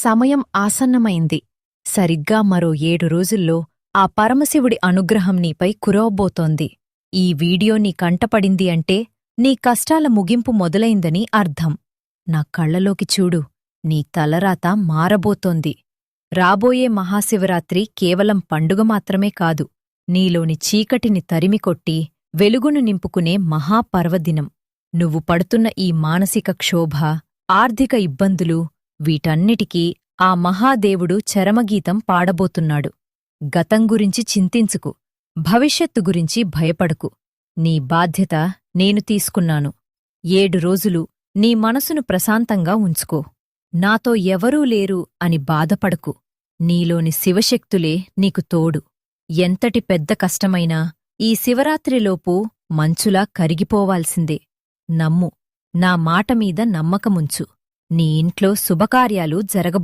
సమయం ఆసన్నమైంది. సరిగ్గా మరో 7 రోజుల్లో ఆ పరమశివుడి అనుగ్రహం నీపై కురవబోతోంది. ఈ వీడియో నీ కంటపడింది అంటే నీ కష్టాల ముగింపు మొదలైందని అర్థం. నా కళ్ళలోకి చూడు, నీ తలరాత మారబోతోంది. రాబోయే మహాశివరాత్రి కేవలం పండుగ మాత్రమే కాదు, నీలోని చీకటిని తరిమికొట్టి వెలుగును నింపుకునే మహాపర్వదినం. నువ్వు పడుతున్న ఈ మానసిక క్షోభ, ఆర్థిక ఇబ్బందులు, వీటన్నిటికీ ఆ మహాదేవుడు చరమగీతం పాడబోతున్నాడు. గతం గురించి చింతించుకు, భవిష్యత్తు గురించి భయపడకు. నీ బాధ్యత నేను తీసుకున్నాను. 7 రోజులు నీ మనసును ప్రశాంతంగా ఉంచుకో. నాతో ఎవరూ లేరు అని బాధపడకు. నీలోని శివశక్తులే నీకు తోడు. ఎంతటి పెద్ద కష్టమైనా ఈ శివరాత్రిలోపు మంచులా కరిగిపోవాల్సిందే. నమ్ము, నా మాటమీద నమ్మకముంచు. నీ ఇంట్లో శుభకార్యాలు జరగబో